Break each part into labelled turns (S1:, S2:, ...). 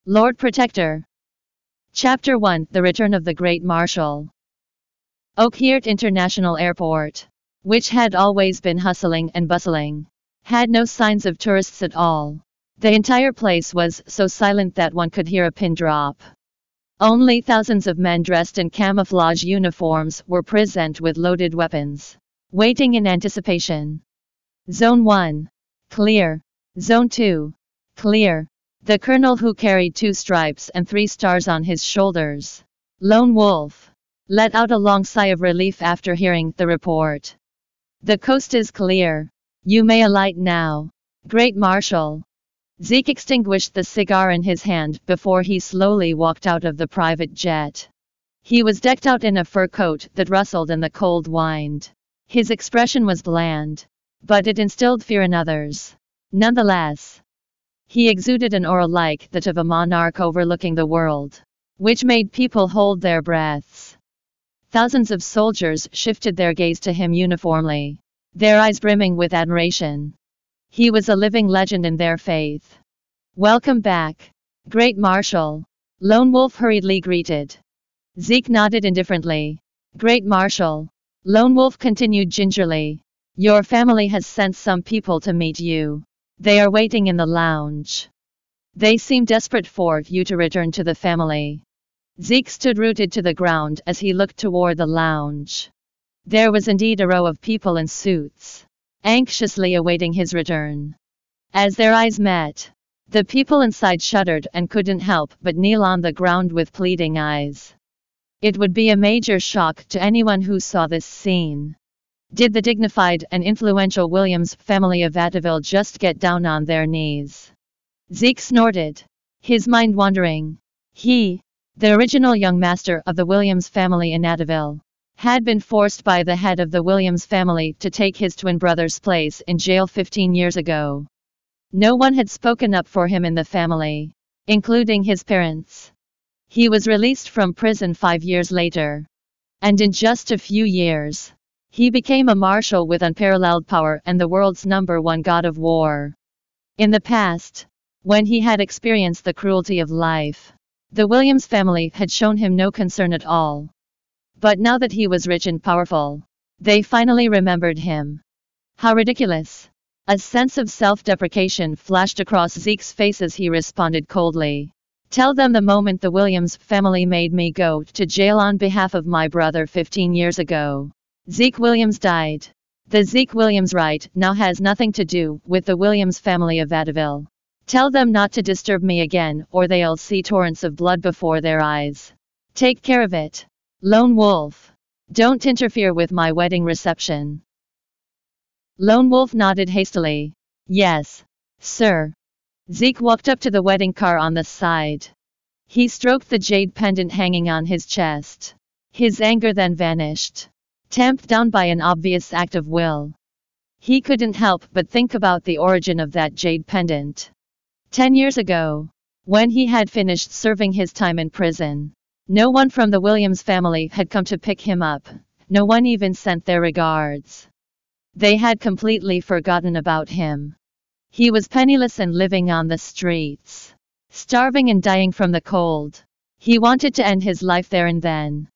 S1: Lord Protector. Chapter 1: The Return of the Great Marshal. Oakheart International Airport, which had always been hustling and bustling, had no signs of tourists at all. The entire place was so silent that one could hear a pin drop. Only thousands of men dressed in camouflage uniforms were present with loaded weapons, waiting in anticipation. Zone 1. Clear. Zone 2. Clear. The colonel, who carried 2 stripes and 3 stars on his shoulders, Lone Wolf, let out a long sigh of relief after hearing the report. The coast is clear. You may alight now, Great Marshal. Zeke extinguished the cigar in his hand before he slowly walked out of the private jet. He was decked out in a fur coat that rustled in the cold wind. His expression was bland, but it instilled fear in others. Nonetheless, he exuded an aura like that of a monarch overlooking the world, which made people hold their breaths. Thousands of soldiers shifted their gaze to him uniformly, their eyes brimming with admiration. He was a living legend in their faith. Welcome back, Great Marshal, Lone Wolf hurriedly greeted. Zeke nodded indifferently. Great Marshal, Lone Wolf continued gingerly. Your family has sent some people to meet you. They are waiting in the lounge. They seem desperate for you to return to the family. Zeke stood rooted to the ground as he looked toward the lounge. There was indeed a row of people in suits, anxiously awaiting his return. As their eyes met, the people inside shuddered and couldn't help but kneel on the ground with pleading eyes. It would be a major shock to anyone who saw this scene. Did the dignified and influential Williams family of Atheville just get down on their knees? Zeke snorted, his mind wandering. He, the original young master of the Williams family in Atheville, had been forced by the head of the Williams family to take his twin brother's place in jail 15 years ago. No one had spoken up for him in the family, including his parents. He was released from prison 5 years later. And in just a few years, he became a marshal with unparalleled power and the world's #1 god of war. In the past, when he had experienced the cruelty of life, the Williams family had shown him no concern at all. But now that he was rich and powerful, they finally remembered him. How ridiculous! A sense of self-deprecation flashed across Zeke's face as he responded coldly. Tell them the moment the Williams family made me go to jail on behalf of my brother 15 years ago, Zeke Williams died. The Zeke Williams right now has nothing to do with the Williams family of Atheville. Tell them not to disturb me again or they'll see torrents of blood before their eyes. Take care of it, Lone Wolf. Don't interfere with my wedding reception. Lone Wolf nodded hastily. Yes, sir. Zeke walked up to the wedding car on the side. He stroked the jade pendant hanging on his chest. His anger then vanished, tamped down by an obvious act of will. He couldn't help but think about the origin of that jade pendant. 10 years ago, when he had finished serving his time in prison, no one from the Williams family had come to pick him up. No one even sent their regards. They had completely forgotten about him. He was penniless and living on the streets, starving and dying from the cold. He wanted to end his life there and then.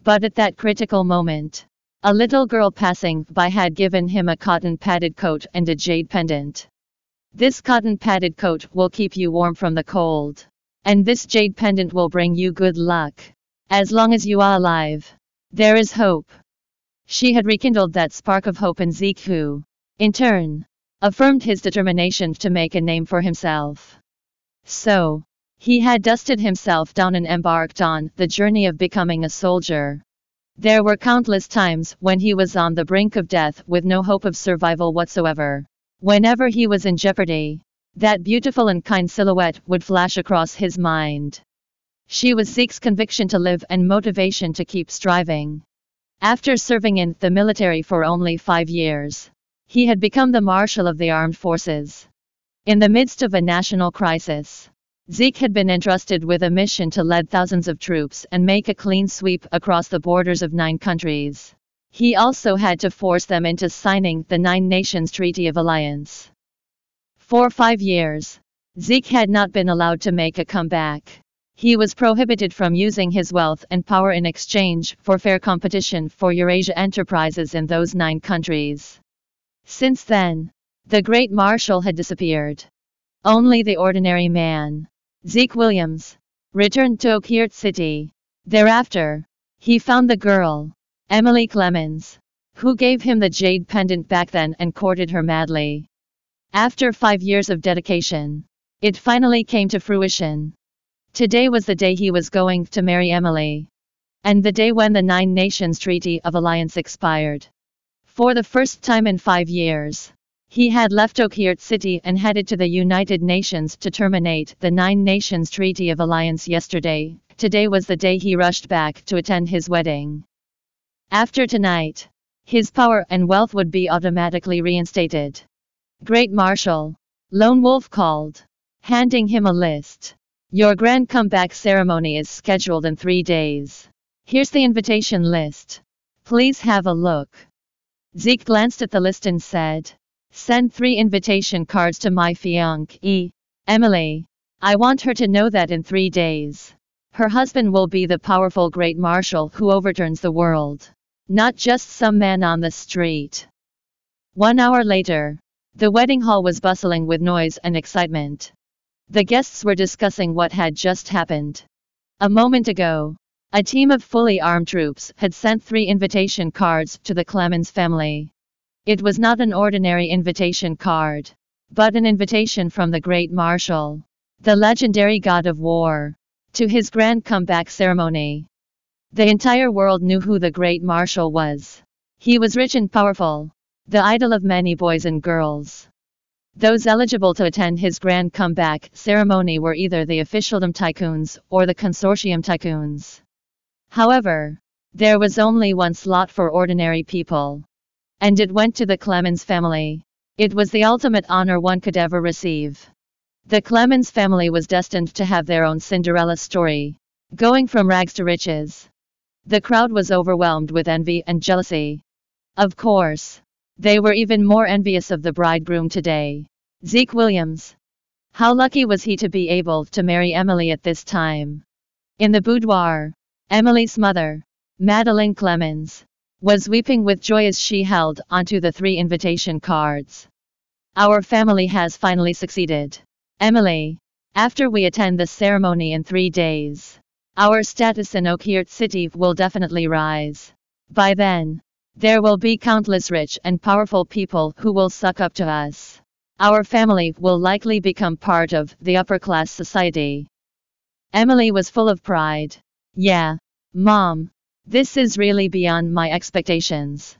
S1: But at that critical moment, a little girl passing by had given him a cotton-padded coat and a jade pendant. This cotton-padded coat will keep you warm from the cold, and this jade pendant will bring you good luck. As long as you are alive, there is hope. She had rekindled that spark of hope in Zeke, who, in turn, affirmed his determination to make a name for himself. So, he had dusted himself down and embarked on the journey of becoming a soldier. There were countless times when he was on the brink of death with no hope of survival whatsoever. Whenever he was in jeopardy, that beautiful and kind silhouette would flash across his mind. She was Zeke's conviction to live and motivation to keep striving. After serving in the military for only 5 years, he had become the Marshal of the Armed Forces. In the midst of a national crisis, Zeke had been entrusted with a mission to lead thousands of troops and make a clean sweep across the borders of 9 countries. He also had to force them into signing the 9 Nations Treaty of Alliance. For 5 years, Zeke had not been allowed to make a comeback. He was prohibited from using his wealth and power in exchange for fair competition for Eurasia enterprises in those 9 countries. Since then, the Great Marshal had disappeared. Only the ordinary man, Zeke Williams, returned to Oakhirt City. Thereafter, he found the girl, Emily Clemens, who gave him the jade pendant back then and courted her madly. After 5 years of dedication, it finally came to fruition. Today was the day he was going to marry Emily. And the day when the 9 Nations Treaty of Alliance expired. For the first time in 5 years, he had left Oakhirt City and headed to the United Nations to terminate the 9 Nations Treaty of Alliance yesterday. Today was the day he rushed back to attend his wedding. After tonight, his power and wealth would be automatically reinstated. Great Marshal, Lone Wolf called, handing him a list. Your grand comeback ceremony is scheduled in 3 days. Here's the invitation list. Please have a look. Zeke glanced at the list and said, send 3 invitation cards to my fiancée, Emily. I want her to know that in 3 days, her husband will be the powerful Great Marshal who overturns the world, not just some man on the street. 1 hour later, the wedding hall was bustling with noise and excitement. The guests were discussing what had just happened. A moment ago, a team of fully armed troops had sent 3 invitation cards to the Clemens family. It was not an ordinary invitation card, but an invitation from the Great Marshal, the legendary god of war, to his grand comeback ceremony. The entire world knew who the Great Marshal was. He was rich and powerful, the idol of many boys and girls. Those eligible to attend his grand comeback ceremony were either the officialdom tycoons or the consortium tycoons. However, there was only one slot for ordinary people. And it went to the Clemens family. It was the ultimate honor one could ever receive. The Clemens family was destined to have their own Cinderella story, going from rags to riches. The crowd was overwhelmed with envy and jealousy. Of course, they were even more envious of the bridegroom today, Zeke Williams. How lucky was he to be able to marry Emily at this time? In the boudoir, Emily's mother, Madeleine Clemens, was weeping with joy as she held onto the 3 invitation cards. Our family has finally succeeded, Emily. After we attend the ceremony in 3 days, our status in Oakhirt City will definitely rise. By then, there will be countless rich and powerful people who will suck up to us. Our family will likely become part of the upper-class society. Emily was full of pride. Yeah, Mom, this is really beyond my expectations.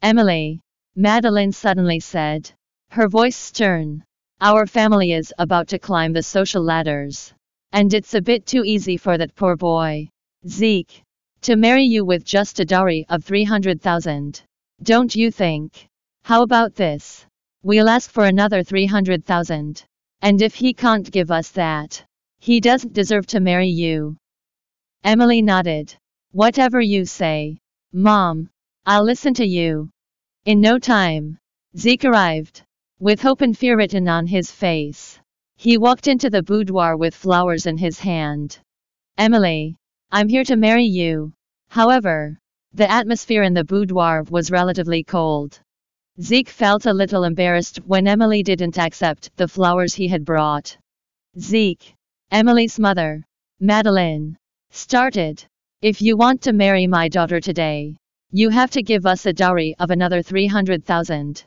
S1: Emily, Madeleine suddenly said, her voice stern. Our family is about to climb the social ladders. And it's a bit too easy for that poor boy, Zeke, to marry you with just a dowry of 300,000. Don't you think? How about this? We'll ask for another 300,000. And if he can't give us that, he doesn't deserve to marry you. Emily nodded. Whatever you say, Mom, I'll listen to you. In no time, Zeke arrived, with hope and fear written on his face. He walked into the boudoir with flowers in his hand. Emily, I'm here to marry you. However, the atmosphere in the boudoir was relatively cold. Zeke felt a little embarrassed when Emily didn't accept the flowers he had brought. Zeke, Emily's mother, Madeleine, started. If you want to marry my daughter today, you have to give us a dowry of another 300,000.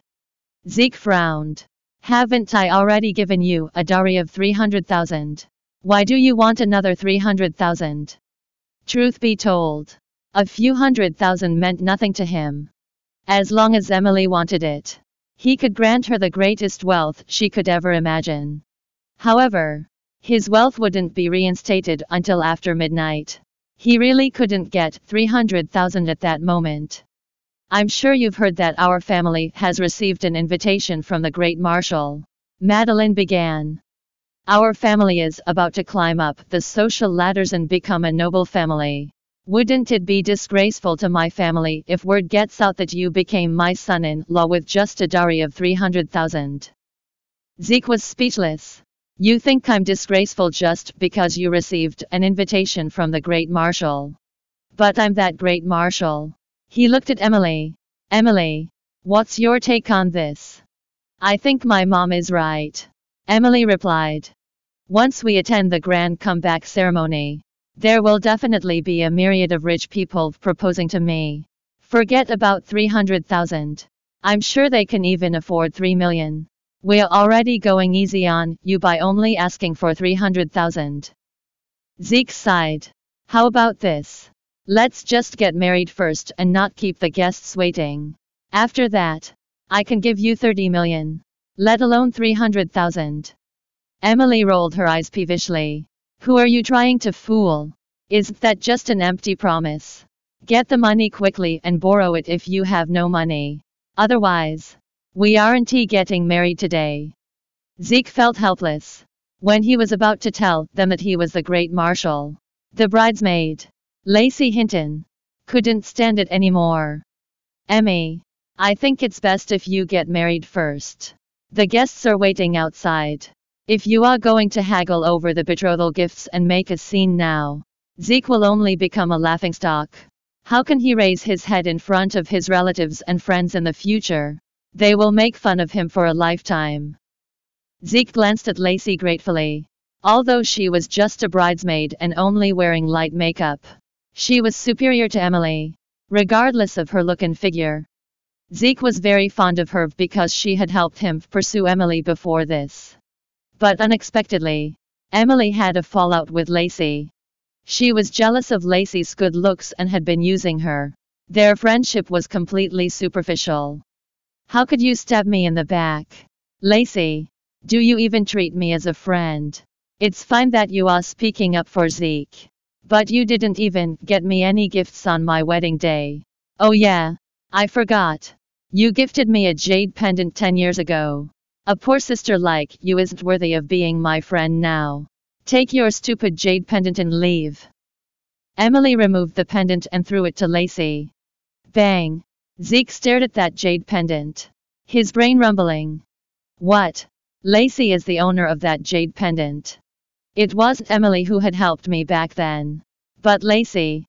S1: Zeke frowned. Haven't I already given you a dowry of 300,000? Why do you want another 300,000? Truth be told, a few 100,000 meant nothing to him. As long as Emily wanted it, he could grant her the greatest wealth she could ever imagine. However, his wealth wouldn't be reinstated until after midnight. He really couldn't get 300,000 at that moment. I'm sure you've heard that our family has received an invitation from the Great Marshal, Madeleine began. Our family is about to climb up the social ladders and become a noble family. Wouldn't it be disgraceful to my family if word gets out that you became my son-in-law with just a dowry of 300,000? Zeke was speechless. You think I'm disgraceful just because you received an invitation from the great Marshal. But I'm that great Marshal. He looked at Emily. Emily, what's your take on this? I think my mom is right. Emily replied. Once we attend the grand comeback ceremony, there will definitely be a myriad of rich people proposing to me. Forget about 300,000. I'm sure they can even afford 3 million. We're already going easy on you by only asking for 300,000. Zeke sighed. How about this? Let's just get married first and not keep the guests waiting. After that, I can give you 30 million. Let alone 300,000. Emily rolled her eyes peevishly. Who are you trying to fool? Isn't that just an empty promise? Get the money quickly and borrow it if you have no money. Otherwise, we aren't getting married today. Zeke felt helpless when he was about to tell them that he was the great Marshal. The bridesmaid, Lacey Hinton, couldn't stand it anymore. Emmy, I think it's best if you get married first. The guests are waiting outside. If you are going to haggle over the betrothal gifts and make a scene now, Zeke will only become a laughingstock. How can he raise his head in front of his relatives and friends in the future? They will make fun of him for a lifetime. Zeke glanced at Lacey gratefully. Although she was just a bridesmaid and only wearing light makeup, she was superior to Emily, regardless of her look and figure. Zeke was very fond of her because she had helped him pursue Emily before this. But unexpectedly, Emily had a fallout with Lacey. She was jealous of Lacey's good looks and had been using her. Their friendship was completely superficial. How could you stab me in the back? Lacey, do you even treat me as a friend? It's fine that you are speaking up for Zeke. But you didn't even get me any gifts on my wedding day. Oh yeah, I forgot. You gifted me a jade pendant 10 years ago. A poor sister like you isn't worthy of being my friend now. Take your stupid jade pendant and leave. Emily removed the pendant and threw it to Lacey. Bang! Zeke stared at that jade pendant, his brain rumbling. What? Lacey is the owner of that jade pendant. It wasn't Emily who had helped me back then, but Lacey.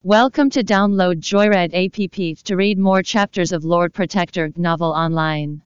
S1: Welcome to download Joyread app to read more chapters of Lord Protector novel online.